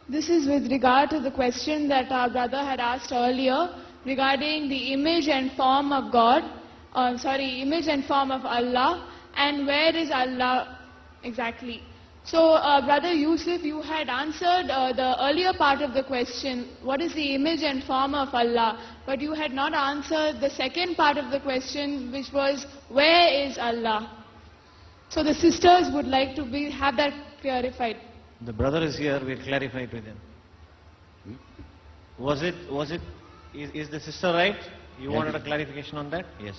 This is with regard to the question that our brother had asked earlier regarding the image and form of God, image and form of Allah, and where is Allah exactly. So, Brother Yusuf, you had answered the earlier part of the question, what is the image and form of Allah, but you had not answered the second part of the question, which was, where is Allah? So the sisters would like to have that clarified. The brother is here, we'll clarify it with him. Is the sister right? You wanted a clarification on that? Yes.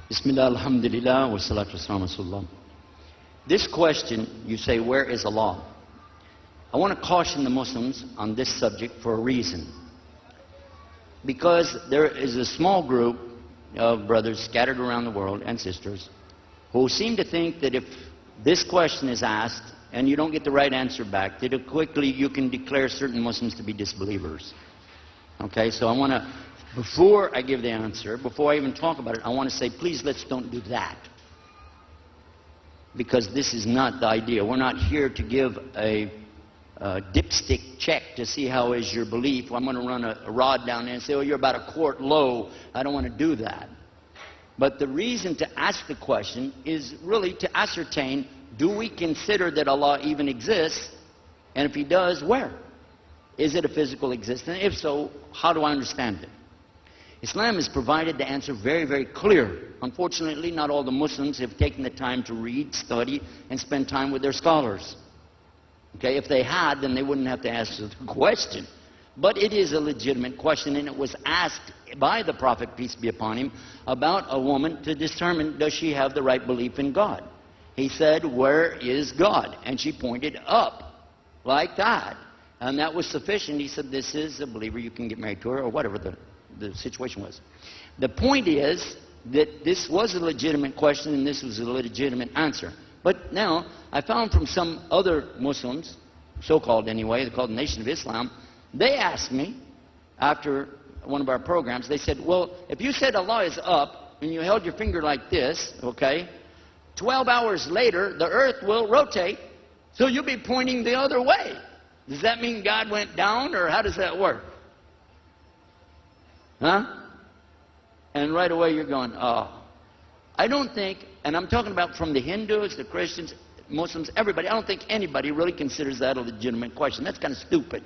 Bismillah, alhamdulillah, wa salatu wassalamu ala Rasulullah. This question, you say, where is Allah? I want to caution the Muslims on this subject for a reason. Because there is a small group of brothers scattered around the world, and sisters, who seem to think that if this question is asked, and you don't get the right answer back, that quickly you can declare certain Muslims to be disbelievers. Okay, so I want to, before I give the answer, before I even talk about it, I want to say, please let's don't do that. Because this is not the idea. We're not here to give a dipstick check to see how is your belief. I'm going to run a rod down there and say, oh, you're about a quart low. I don't want to do that. But the reason to ask the question is really to ascertain, do we consider that Allah even exists? And if He does, where? Is it a physical existence? If so, how do I understand it? Islam has provided the answer very, very clear. Unfortunately, not all the Muslims have taken the time to read, study, and spend time with their scholars. Okay, if they had, then they wouldn't have to ask the question. But it is a legitimate question, and it was asked by the Prophet, peace be upon him, about a woman to determine, does she have the right belief in God? He said, where is God? And she pointed up, like that. And that was sufficient. He said, this is a believer, you can get married to her, or whatever the situation was. The point is that this was a legitimate question, and this was a legitimate answer. But now, I found from some other Muslims, so-called anyway, they're called the Nation of Islam, they asked me, after one of our programs, they said, well, if you said Allah is up, and you held your finger like this, okay, 12 hours later, the earth will rotate, so you'll be pointing the other way. Does that mean God went down, or how does that work? Huh? And right away you're going, oh. I don't think, and I'm talking about from the Hindus, the Christians, Muslims, everybody, I don't think anybody really considers that a legitimate question. That's kind of stupid.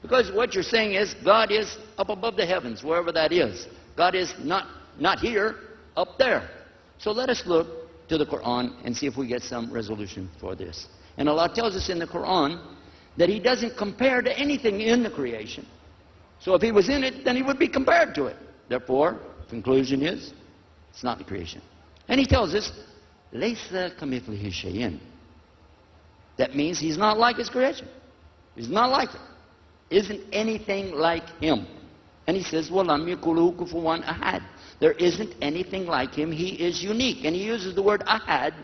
Because what you're saying is, God is up above the heavens, wherever that is. God is not here, up there. So let us look to the Quran and see if we get some resolution for this. And Allah tells us in the Quran that He doesn't compare to anything in the creation. So if He was in it, then He would be compared to it. Therefore, conclusion is, it's not the creation. And He tells us, Laysa kamithlihi shay'in. That means He's not like His creation. He's not like it. Isn't anything like Him. And He says, وَلَمْ يَكُلُهُ كُفُوًا أَحَدٍ. There isn't anything like Him. He is unique. And He uses the word ahad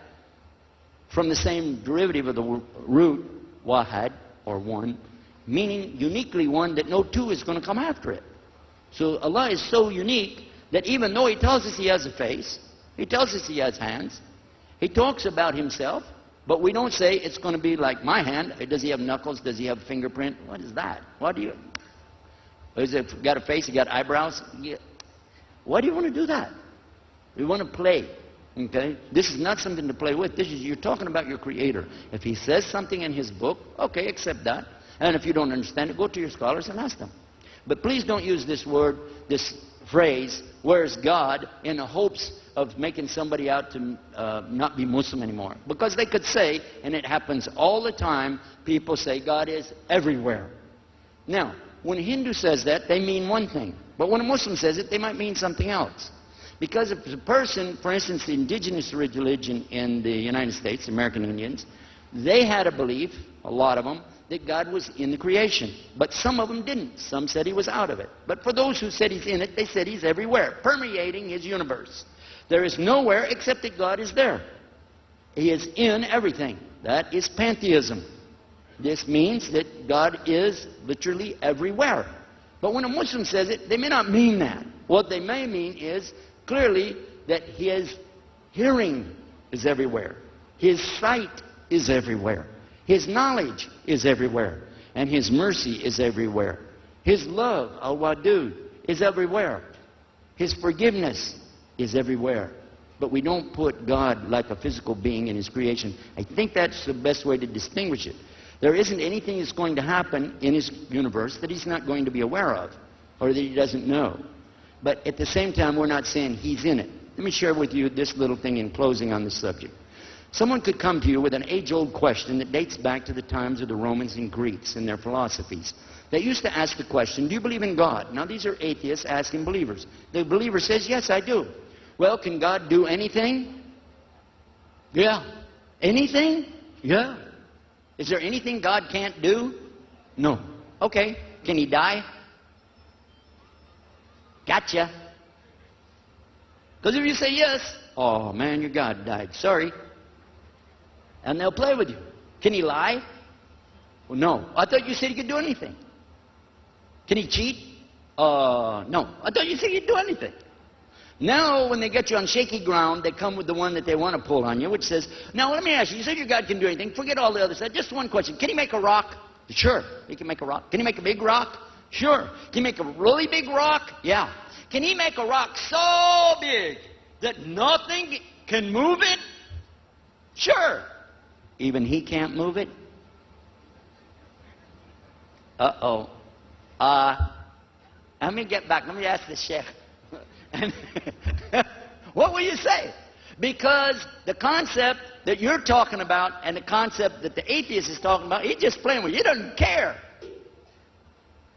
from the same derivative of the root, wahad, or one, meaning uniquely one that no two is going to come after it. So Allah is so unique that even though He tells us He has a face, He tells us He has hands, He talks about Himself, but we don't say it's going to be like my hand. Does He have knuckles? Does He have a fingerprint? What is that? What do you... Is it got a face? He got eyebrows? Yeah. Why do you want to do that? We want to play. Okay? This is not something to play with. You're talking about your Creator. If He says something in His book, okay, accept that. And if you don't understand it, go to your scholars and ask them. But please don't use this word, this phrase, where's God, in the hopes of making somebody out to not be Muslim anymore. Because they could say, and it happens all the time, people say God is everywhere. Now, when a Hindu says that, they mean one thing. But when a Muslim says it, they might mean something else. Because if a person, for instance, the indigenous religion in the United States, the American Indians, they had a belief, a lot of them, that God was in the creation. But some of them didn't. Some said He was out of it. But for those who said He's in it, they said He's everywhere, permeating His universe. There is nowhere except that God is there. He is in everything. That is pantheism. This means that God is literally everywhere. But when a Muslim says it, they may not mean that. What they may mean is clearly that His hearing is everywhere. His sight is everywhere. His knowledge is everywhere. And His mercy is everywhere. His love, al-wadud, is everywhere. His forgiveness is everywhere. But we don't put God like a physical being in His creation. I think that's the best way to distinguish it. There isn't anything that's going to happen in His universe that He's not going to be aware of or that He doesn't know. But at the same time, we're not saying He's in it. Let me share with you this little thing in closing on this subject. Someone could come to you with an age-old question that dates back to the times of the Romans and Greeks and their philosophies. They used to ask the question, do you believe in God? Now, these are atheists asking believers. The believer says, yes, I do. Well, can God do anything? Yeah. Anything? Yeah. Is there anything God can't do? No. Okay. Can He die? Gotcha. Because if you say yes, oh man, your God died. Sorry. And they'll play with you. Can He lie? Well, no. I thought you said He could do anything. Can He cheat? No. I thought you said He could do anything. Now, when they get you on shaky ground, they come with the one that they want to pull on you, which says, now let me ask you, you said your God can do anything. Forget all the other stuff. Just one question. Can He make a rock? Sure. He can make a rock. Can He make a big rock? Sure. Can He make a really big rock? Yeah. Can He make a rock so big that nothing can move it? Sure. Even He can't move it? Uh-oh. Let me get back. Let me ask the sheikh. What will you say? Because the concept that you're talking about and the concept that the atheist is talking about, he's just playing with you. He doesn't care.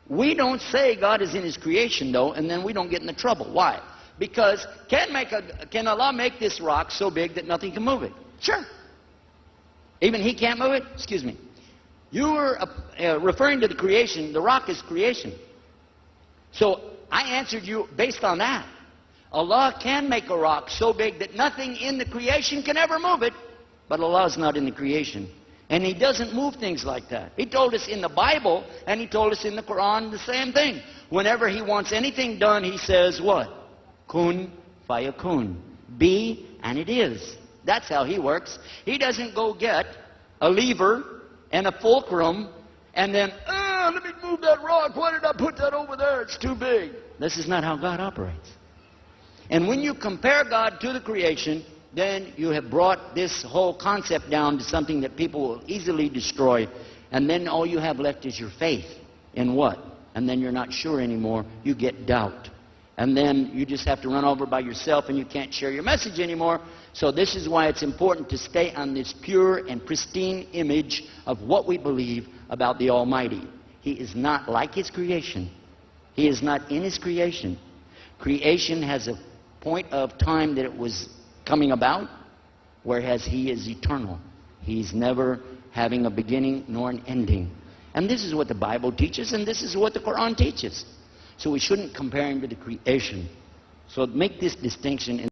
We don't say God is in His creation, though, and then we don't get into trouble. Why? Because can Allah make this rock so big that nothing can move it? Sure. Even He can't move it? Excuse me. You were referring to the creation. The rock is creation. So I answered you based on that. Allah can make a rock so big that nothing in the creation can ever move it, but Allah is not in the creation. And He doesn't move things like that. He told us in the Bible, and He told us in the Quran the same thing. Whenever He wants anything done, He says what? Kun fayakun. Be, and it is. That's how He works. He doesn't go get a lever and a fulcrum and then, let me move that rock. Why did I put that over there? It's too big. This is not how God operates. And when you compare God to the creation, then you have brought this whole concept down to something that people will easily destroy. And then all you have left is your faith in what? And then you're not sure anymore. You get doubt. And then you just have to run over by yourself and you can't share your message anymore. So this is why it's important to stay on this pure and pristine image of what we believe about the Almighty. He is not like His creation. He is not in His creation. Creation has a point of time that it was coming about, whereas He is eternal. He's never having a beginning nor an ending. And this is what the Bible teaches, and this is what the Quran teaches. So we shouldn't compare Him to the creation. So make this distinction.